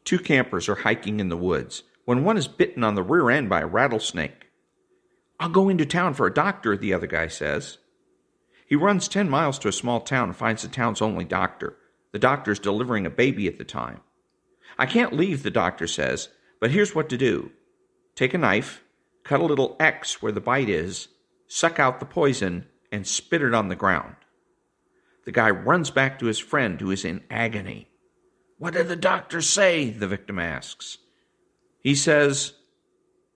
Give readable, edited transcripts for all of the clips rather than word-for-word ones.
Two campers are hiking in the woods when one is bitten on the rear end by a rattlesnake. "I'll go into town for a doctor," the other guy says. He runs 10 miles to a small town and finds the town's only doctor. The doctor's delivering a baby at the time. "I can't leave," the doctor says, "but here's what to do. Take a knife, cut a little X where the bite is, suck out the poison, and spit it on the ground." The guy runs back to his friend, who is in agony. "What did the doctor say?" the victim asks. "He says,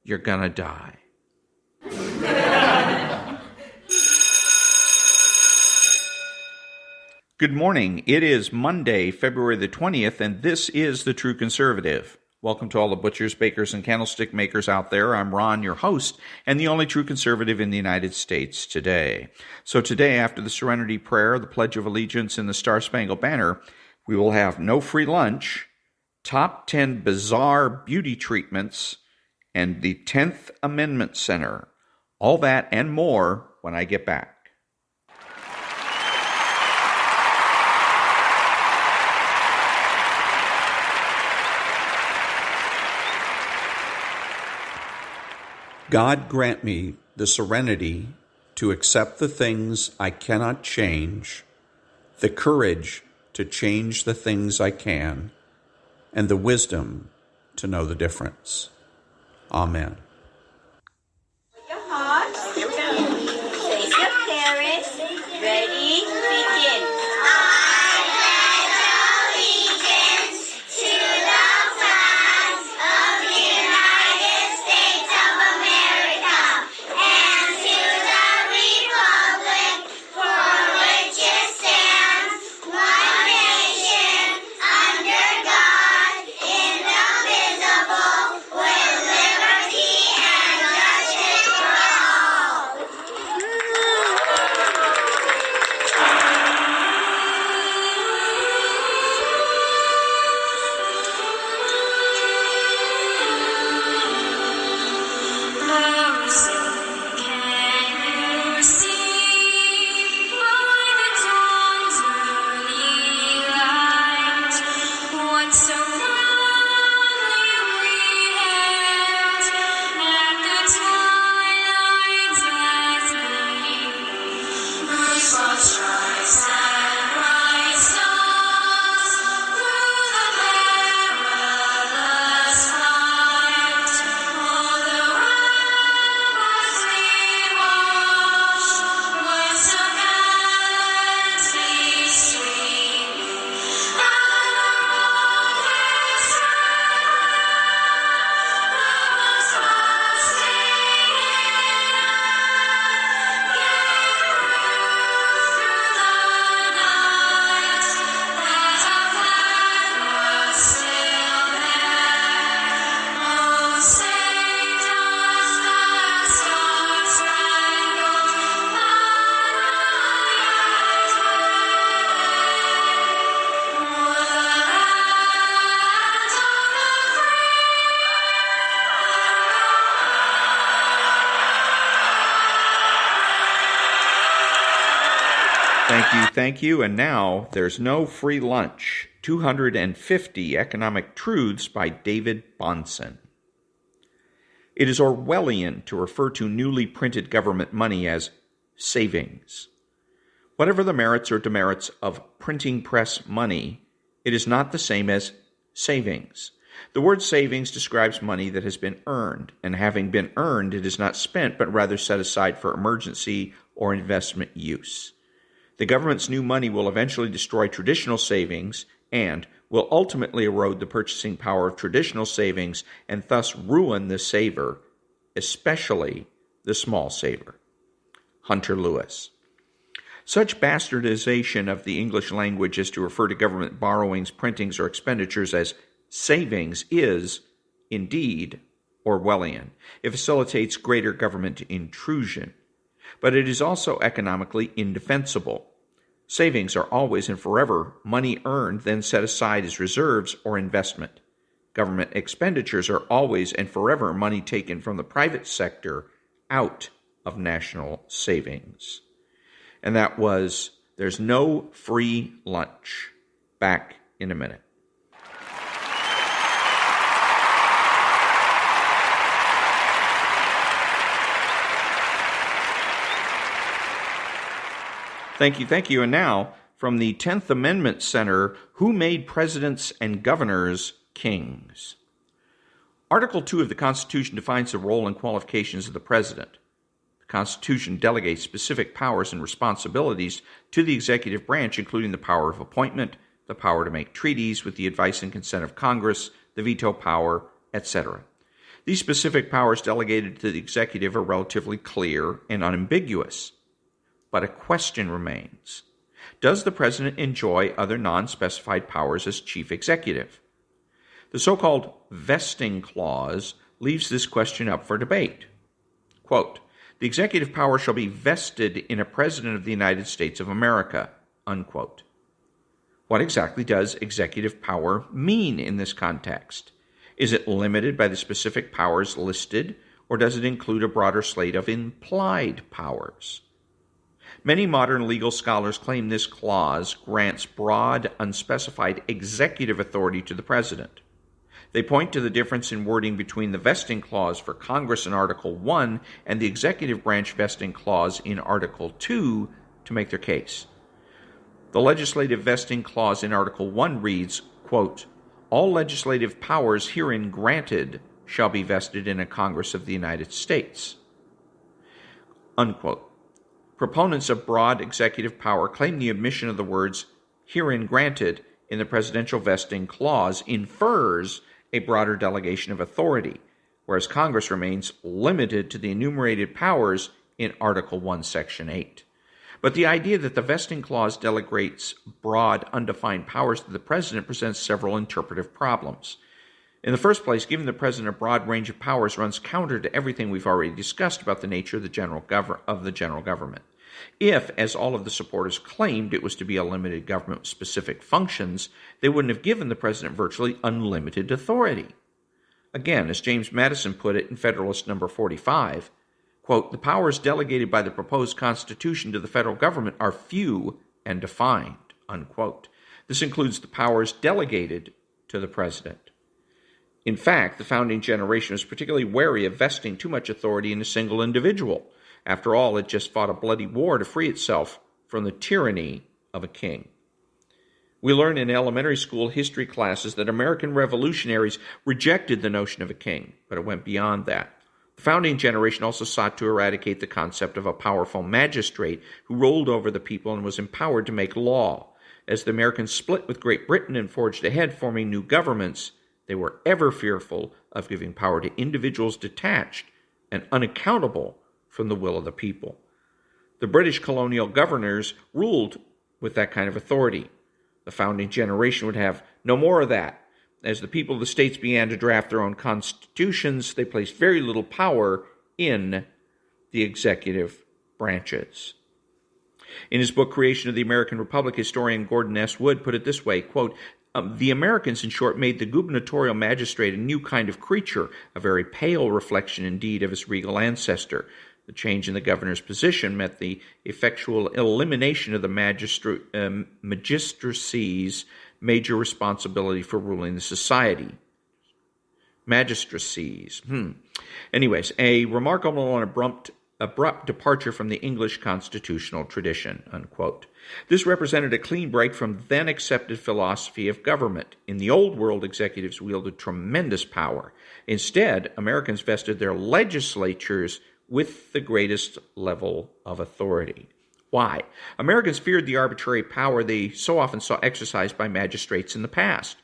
you're gonna die." Good morning. It is Monday, February the 20th, and this is The True Conservative. Welcome to all the butchers, bakers, and candlestick makers out there. I'm Ron, your host, and the only true conservative in the United States today. So today, after the Serenity Prayer, the Pledge of Allegiance, and the Star-Spangled Banner, we will have no free lunch, top 10 bizarre beauty treatments, and the 10th Amendment Center. All that and more when I get back. God grant me the serenity to accept the things I cannot change, the courage to change the things I can, and the wisdom to know the difference. Amen. Your heart. Here we go. Face your parents. Ready? Begin. I pledge allegiance to the flag of the United States of America and to the republic for which it stands, one nation, under God, indivisible, with liberty and justice for all. Mercy, can you see by the dawn's early light what so proudly we hailed at the twilight's last gleam? Whose broad stripes and bright stars through the perilous fight, all the ramparts we watched would so gallantly stream, and the rockets was bursting in air, gave proof through the night that our flag was still there. Oh, say does that star-spangled banner yet wave o'er the land of Thank you. And now, there's no free lunch. 250 Economic Truths by David-Bahnsen. It is Orwellian to refer to newly printed government money as savings. Whatever the merits or demerits of printing press money, it is not the same as savings. The word savings describes money that has been earned, and having been earned, it is not spent, but rather set aside for emergency or investment use. The government's new money will eventually destroy traditional savings and will ultimately erode the purchasing power of traditional savings and thus ruin the saver, especially the small saver. Hunter Lewis. Such bastardization of the English language as to refer to government borrowings, printings, or expenditures as savings is, indeed, Orwellian. It facilitates greater government intrusion. But it is also economically indefensible. Savings are always and forever money earned, then set aside as reserves or investment. Government expenditures are always and forever money taken from the private sector out of national savings. And that was There's No Free Lunch. Back in a minute. Thank you, thank you. And now, from the 10th Amendment Center, who made presidents and governors kings? Article 2 of the Constitution defines the role and qualifications of the president. The Constitution delegates specific powers and responsibilities to the executive branch, including the power of appointment, the power to make treaties with the advice and consent of Congress, the veto power, etc. These specific powers delegated to the executive are relatively clear and unambiguous. But a question remains. Does the president enjoy other non-specified powers as chief executive? The so-called vesting clause leaves this question up for debate. Quote, "The executive power shall be vested in a president of the United States of America," unquote. What exactly does executive power mean in this context? Is it limited by the specific powers listed, or does it include a broader slate of implied powers? Many modern legal scholars claim this clause grants broad, unspecified executive authority to the president. They point to the difference in wording between the vesting clause for Congress in Article 1 and the executive branch vesting clause in Article 2 to make their case. The legislative vesting clause in Article 1 reads, quote, "All legislative powers herein granted shall be vested in a Congress of the United States," unquote. Proponents of broad executive power claim the omission of the words "herein granted" in the presidential vesting clause infers a broader delegation of authority, whereas Congress remains limited to the enumerated powers in Article 1, Section 8. But the idea that the vesting clause delegates broad, undefined powers to the president presents several interpretive problems. In the first place, giving the president a broad range of powers runs counter to everything we've already discussed about the nature of the general government. If, as all of the supporters claimed, it was to be a limited government with specific functions, they wouldn't have given the president virtually unlimited authority. Again, as James Madison put it in Federalist Number 45, quote, "The powers delegated by the proposed Constitution to the federal government are few and defined," unquote. This includes the powers delegated to the president. In fact, the founding generation was particularly wary of vesting too much authority in a single individual. After all, it just fought a bloody war to free itself from the tyranny of a king. We learn in elementary school history classes that American revolutionaries rejected the notion of a king, but it went beyond that. The founding generation also sought to eradicate the concept of a powerful magistrate who ruled over the people and was empowered to make law. As the Americans split with Great Britain and forged ahead, forming new governments, they were ever fearful of giving power to individuals detached and unaccountable from the will of the people. The British colonial governors ruled with that kind of authority. The founding generation would have no more of that. As the people of the states began to draft their own constitutions, they placed very little power in the executive branches. In his book, Creation of the American Republic, historian Gordon S. Wood put it this way, quote, "The Americans, in short, made the gubernatorial magistrate a new kind of creature, a very pale reflection indeed of his regal ancestor. The change in the governor's position meant the effectual elimination of the magistracy's major responsibility for ruling the society." Magistracies. Anyways, a remarkable and abrupt departure from the English constitutional tradition, unquote. This represented a clean break from then-accepted philosophy of government. In the old world, executives wielded tremendous power. Instead, Americans vested their legislatures with the greatest level of authority. Why? Americans feared the arbitrary power they so often saw exercised by magistrates in the past.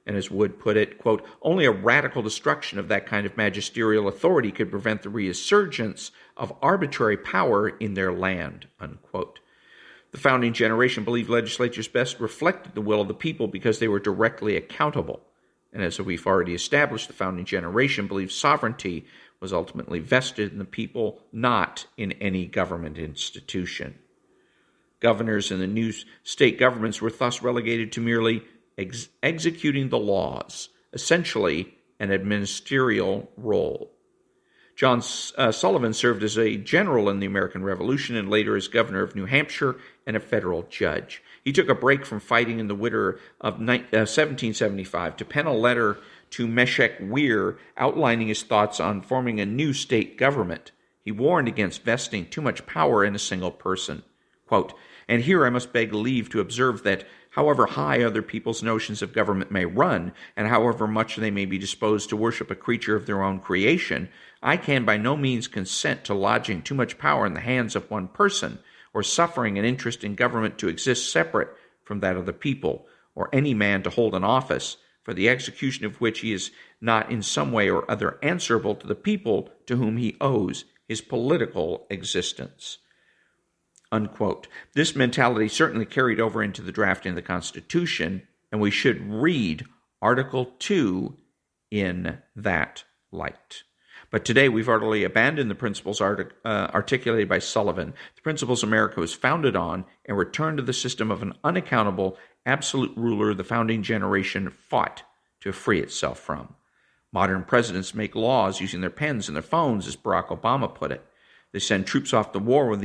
And as Wood put it, quote, "Only a radical destruction of that kind of magisterial authority could prevent the resurgence of arbitrary power in their land," unquote. The founding generation believed legislatures best reflected the will of the people because they were directly accountable. And as we've already established, the founding generation believed sovereignty was ultimately vested in the people, not in any government institution. Governors and the new state governments were thus relegated to merely executing the laws, essentially an administrative role. John Sullivan served as a general in the American Revolution and later as governor of New Hampshire and a federal judge. He took a break from fighting in the winter of 1775 to pen a letter to Meshach Weir outlining his thoughts on forming a new state government. He warned against vesting too much power in a single person. Quote, And here I must beg leave to observe that however high other people's notions of government may run, and however much they may be disposed to worship a creature of their own creation, I can by no means consent to lodging too much power in the hands of one person, or suffering an interest in government to exist separate from that of the people, or any man to hold an office, for the execution of which he is not in some way or other answerable to the people to whom he owes his political existence." Unquote. This mentality certainly carried over into the drafting of the Constitution, and we should read Article 2 in that light. But today we've utterly abandoned the principles articulated by Sullivan, the principles America was founded on, and returned to the system of an unaccountable, absolute ruler the founding generation fought to free itself from. Modern presidents make laws using their pens and their phones, as Barack Obama put it. They send troops off to war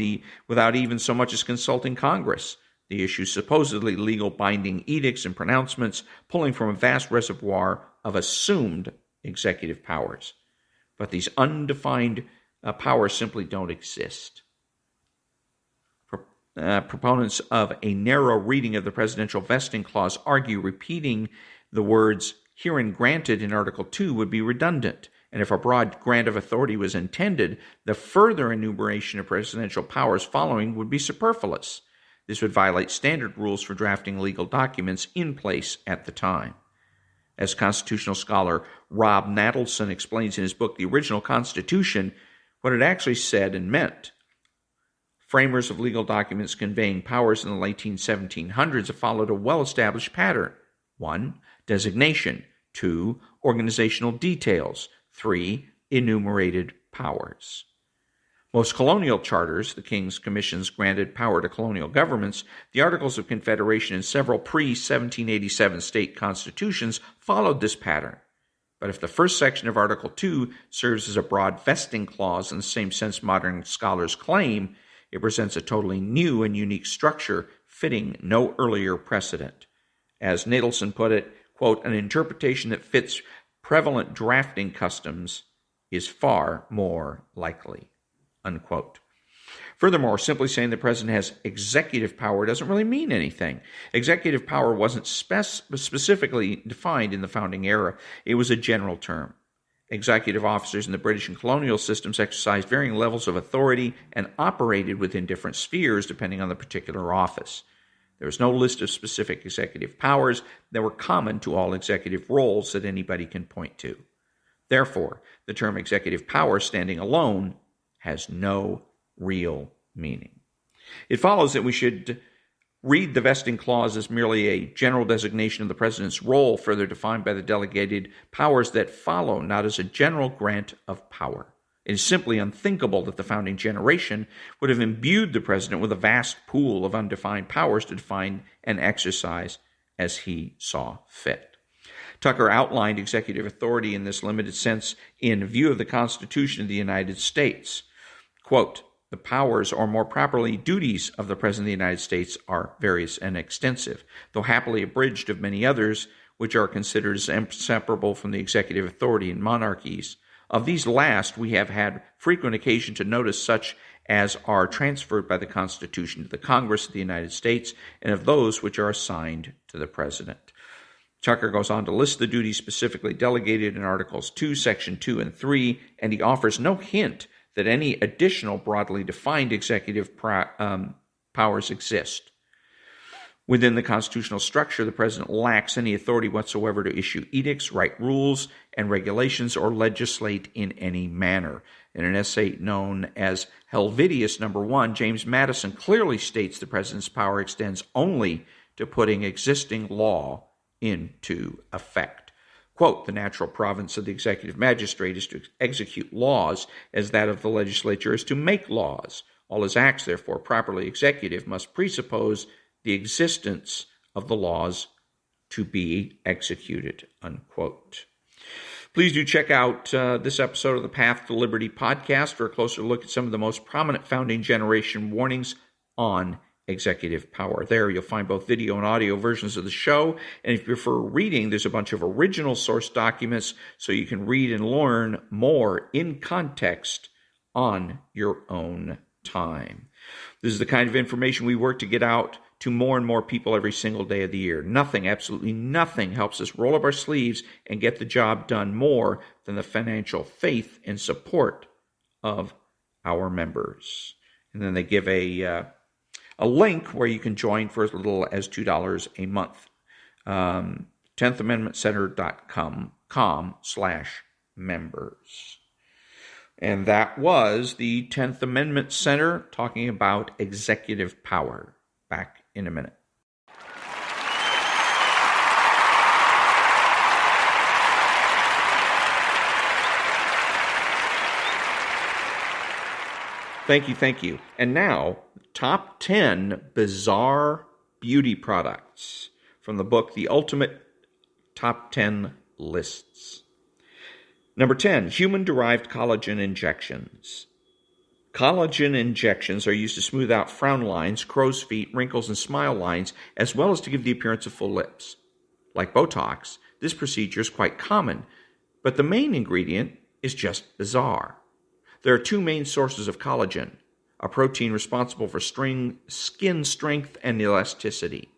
without even so much as consulting Congress. They issue supposedly legal binding edicts and pronouncements, pulling from a vast reservoir of assumed executive powers. But these undefined powers simply don't exist. Proponents of a narrow reading of the presidential vesting clause argue repeating the words "herein granted" in Article 2 would be redundant, and if a broad grant of authority was intended, the further enumeration of presidential powers following would be superfluous. This would violate standard rules for drafting legal documents in place at the time. As constitutional scholar Rob Nadelson explains in his book, The Original Constitution, what it actually said and meant. Framers of legal documents conveying powers in the late 1700s have followed a well-established pattern. 1. Designation. 2. Organizational details. 3. Enumerated powers. Most colonial charters, the King's Commissions, granted power to colonial governments. The Articles of Confederation and several pre-1787 state constitutions followed this pattern. But if the first section of Article 2 serves as a broad vesting clause in the same sense modern scholars claim, it presents a totally new and unique structure fitting no earlier precedent. As Nadelson put it, quote, "An interpretation that fits prevalent drafting customs is far more likely." Unquote. Furthermore, simply saying the president has executive power doesn't really mean anything. Executive power wasn't specifically defined in the founding era. It was a general term. Executive officers in the British and colonial systems exercised varying levels of authority and operated within different spheres depending on the particular office. There was no list of specific executive powers that were common to all executive roles that anybody can point to. Therefore, the term executive power standing alone has no real meaning. It follows that we should read the vesting clause as merely a general designation of the president's role further defined by the delegated powers that follow, not as a general grant of power. It is simply unthinkable that the founding generation would have imbued the president with a vast pool of undefined powers to define and exercise as he saw fit. Tucker outlined executive authority in this limited sense in view of the Constitution of the United States. Quote, "The powers, or more properly duties, of the President of the United States are various and extensive, though happily abridged of many others, which are considered as inseparable from the executive authority in monarchies. Of these last, we have had frequent occasion to notice such as are transferred by the Constitution to the Congress of the United States, and of those which are assigned to the President." Tucker goes on to list the duties specifically delegated in Articles 2, Section 2 and 3, and he offers no hint that any additional broadly defined executive powers exist. Within the constitutional structure, the president lacks any authority whatsoever to issue edicts, write rules and regulations, or legislate in any manner. In an essay known as Helvidius No. 1, James Madison clearly states the president's power extends only to putting existing law into effect. Quote, "The natural province of the executive magistrate is to execute laws, as that of the legislature is to make laws. All his acts, therefore, properly executive, must presuppose the existence of the laws to be executed." Unquote. Please do check out this episode of the Path to Liberty podcast for a closer look at some of the most prominent founding generation warnings on executive power. There you'll find both video and audio versions of the show, and if you prefer reading, there's a bunch of original source documents so you can read and learn more in context on your own time. This is the kind of information we work to get out to more and more people every single day of the year. Nothing, absolutely nothing, helps us roll up our sleeves and get the job done more than the financial faith and support of our members. And then they give a link where you can join for as little as $2 a month. 10thamendmentcenter.com/members. And that was the 10th Amendment Center talking about executive power. Back in a minute. Thank you. And now, top 10 bizarre beauty products from the book, The Ultimate Top 10 Lists. Number 10, human-derived collagen injections. Collagen injections are used to smooth out frown lines, crow's feet, wrinkles, and smile lines, as well as to give the appearance of full lips. Like Botox, this procedure is quite common, but the main ingredient is just bizarre. There are two main sources of collagen, a protein responsible for skin strength and elasticity: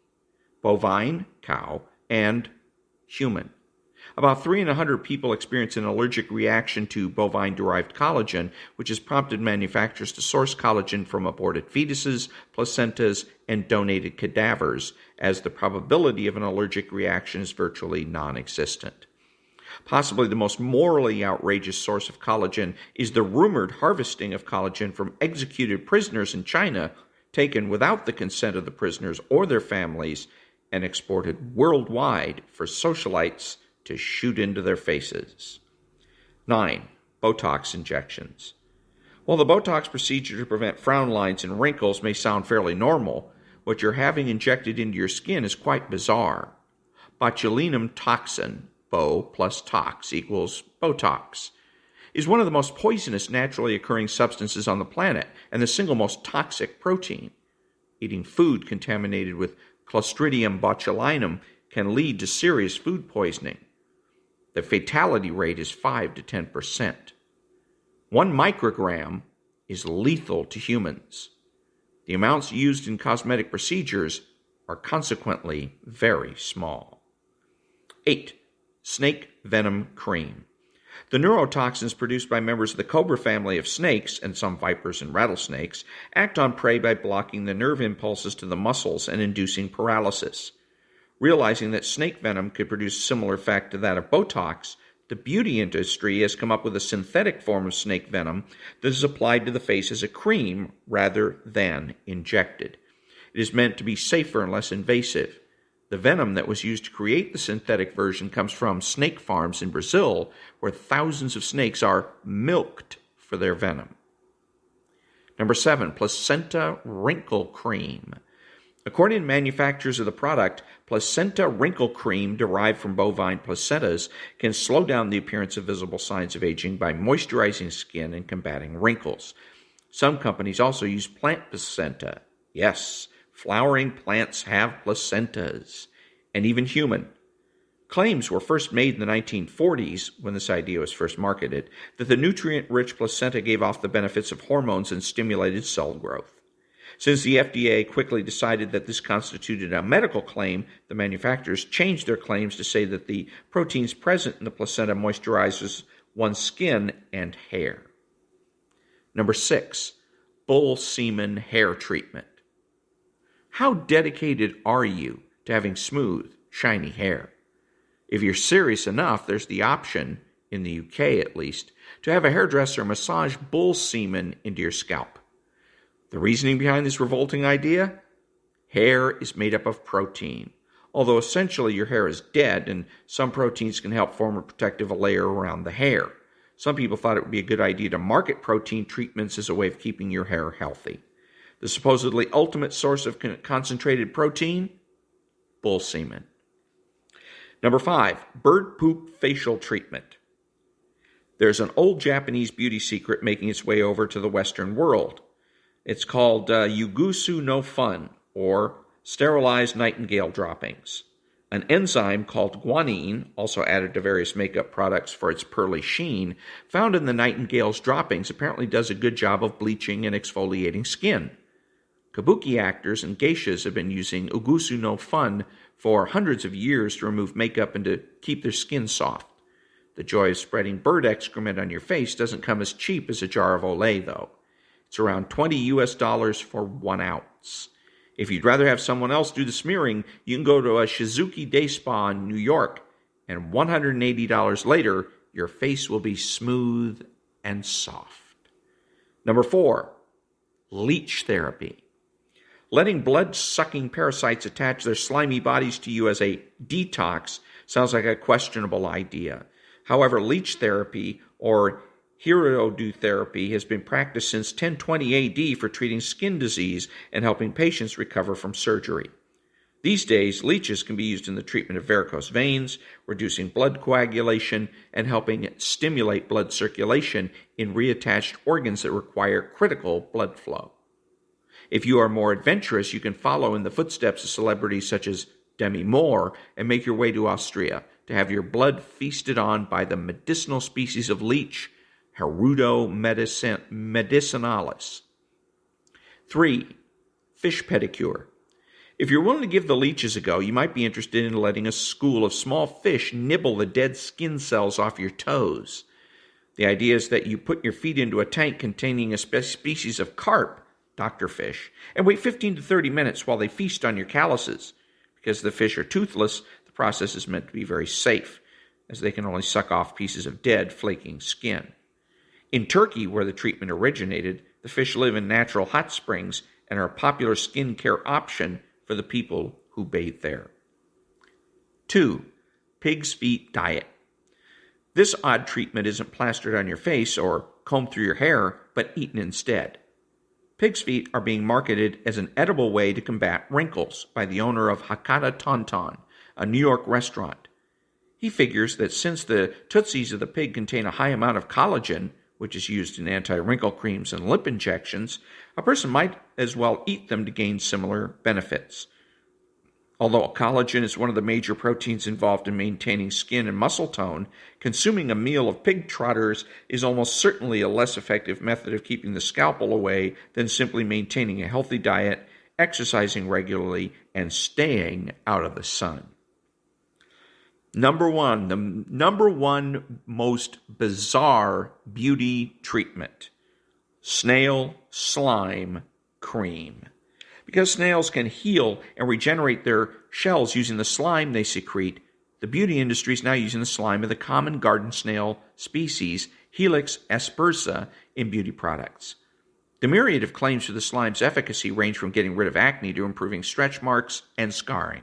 bovine, cow, and human. About 3 in 100 people experience an allergic reaction to bovine-derived collagen, which has prompted manufacturers to source collagen from aborted fetuses, placentas, and donated cadavers, as the probability of an allergic reaction is virtually non-existent. Possibly the most morally outrageous source of collagen is the rumored harvesting of collagen from executed prisoners in China, taken without the consent of the prisoners or their families, and exported worldwide for socialites to shoot into their faces. 9. Botox injections. While the Botox procedure to prevent frown lines and wrinkles may sound fairly normal, what you're having injected into your skin is quite bizarre. Botulinum toxin, Bo plus tox equals Botox, is one of the most poisonous naturally occurring substances on the planet and the single most toxic protein. Eating food contaminated with Clostridium botulinum can lead to serious food poisoning. The fatality rate is 5 to 10%. 1 microgram is lethal to humans. The amounts used in cosmetic procedures are consequently very small. 8. Snake venom cream. The neurotoxins produced by members of the cobra family of snakes, and some vipers and rattlesnakes, act on prey by blocking the nerve impulses to the muscles and inducing paralysis. Realizing that snake venom could produce a similar effect to that of Botox, the beauty industry has come up with a synthetic form of snake venom that is applied to the face as a cream rather than injected. It is meant to be safer and less invasive. The venom that was used to create the synthetic version comes from snake farms in Brazil, where thousands of snakes are milked for their venom. Number 7, placenta wrinkle cream. According to manufacturers of the product, placenta wrinkle cream derived from bovine placentas can slow down the appearance of visible signs of aging by moisturizing skin and combating wrinkles. Some companies also use plant placenta. Yes, flowering plants have placentas, and even human. Claims were first made in the 1940s, when this idea was first marketed, that the nutrient-rich placenta gave off the benefits of hormones and stimulated cell growth. Since the FDA quickly decided that this constituted a medical claim, the manufacturers changed their claims to say that the proteins present in the placenta moisturizes one's skin and hair. Number 6, bull semen hair treatment. How dedicated are you to having smooth, shiny hair? If you're serious enough, there's the option, in the UK at least, to have a hairdresser massage bull semen into your scalp. The reasoning behind this revolting idea? Hair is made up of protein. Although essentially your hair is dead, and some proteins can help form a protective layer around the hair. Some people thought it would be a good idea to market protein treatments as a way of keeping your hair healthy. The supposedly ultimate source of concentrated protein? Bull semen. Number 5, bird poop facial treatment. There's an old Japanese beauty secret making its way over to the Western world. It's called Yugusu no Fun, or sterilized nightingale droppings. An enzyme called guanine, also added to various makeup products for its pearly sheen, found in the nightingale's droppings apparently does a good job of bleaching and exfoliating skin. Kabuki actors and geishas have been using ugusu no fun for hundreds of years to remove makeup and to keep their skin soft. The joy of spreading bird excrement on your face doesn't come as cheap as a jar of Olay, though. It's around $20 for 1 ounce. If you'd rather have someone else do the smearing, you can go to a Shizuki Day Spa in New York, and $180 later, your face will be smooth and soft. Number 4, leech therapy. Letting blood-sucking parasites attach their slimy bodies to you as a detox sounds like a questionable idea. However, leech therapy, or Hirodu therapy, has been practiced since 1020 AD for treating skin disease and helping patients recover from surgery. These days, leeches can be used in the treatment of varicose veins, reducing blood coagulation, and helping stimulate blood circulation in reattached organs that require critical blood flow. If you are more adventurous, you can follow in the footsteps of celebrities such as Demi Moore and make your way to Austria to have your blood feasted on by the medicinal species of leech, Hirudo medicinalis. 3. Fish pedicure. If you're willing to give the leeches a go, you might be interested in letting a school of small fish nibble the dead skin cells off your toes. The idea is that you put your feet into a tank containing a species of carp, Dr. Fish, and wait 15 to 30 minutes while they feast on your calluses. Because the fish are toothless, the process is meant to be very safe, as they can only suck off pieces of dead, flaking skin. In Turkey, where the treatment originated, the fish live in natural hot springs and are a popular skin care option for the people who bathe there. 2. Pig's feet diet. This odd treatment isn't plastered on your face or combed through your hair, but eaten instead. Pig's feet are being marketed as an edible way to combat wrinkles by the owner of Hakata Tonton, a New York restaurant. He figures that since the tootsies of the pig contain a high amount of collagen, which is used in anti-wrinkle creams and lip injections, a person might as well eat them to gain similar benefits. Although collagen is one of the major proteins involved in maintaining skin and muscle tone, consuming a meal of pig trotters is almost certainly a less effective method of keeping the scalpel away than simply maintaining a healthy diet, exercising regularly, and staying out of the sun. Number 1, the number 1 most bizarre beauty treatment: snail slime cream. Because snails can heal and regenerate their shells using the slime they secrete, the beauty industry is now using the slime of the common garden snail species, Helix aspersa, in beauty products. The myriad of claims for the slime's efficacy range from getting rid of acne to improving stretch marks and scarring.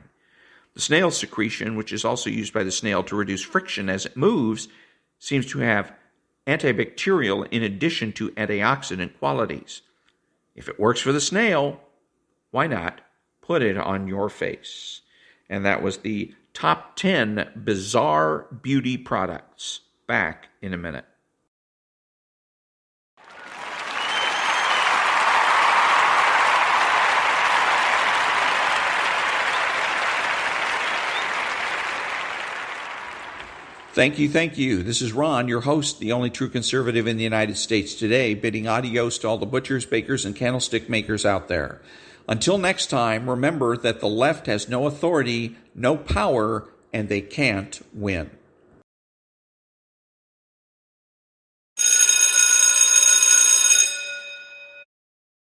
The snail secretion, which is also used by the snail to reduce friction as it moves, seems to have antibacterial in addition to antioxidant qualities. If it works for the snail, why not put it on your face? And that was the top 10 bizarre beauty products. Back in a minute. Thank you. This is Ron, your host, the only true conservative in the United States today, bidding adios to all the butchers, bakers, and candlestick makers out there. Until next time, remember that the left has no authority, no power, and they can't win.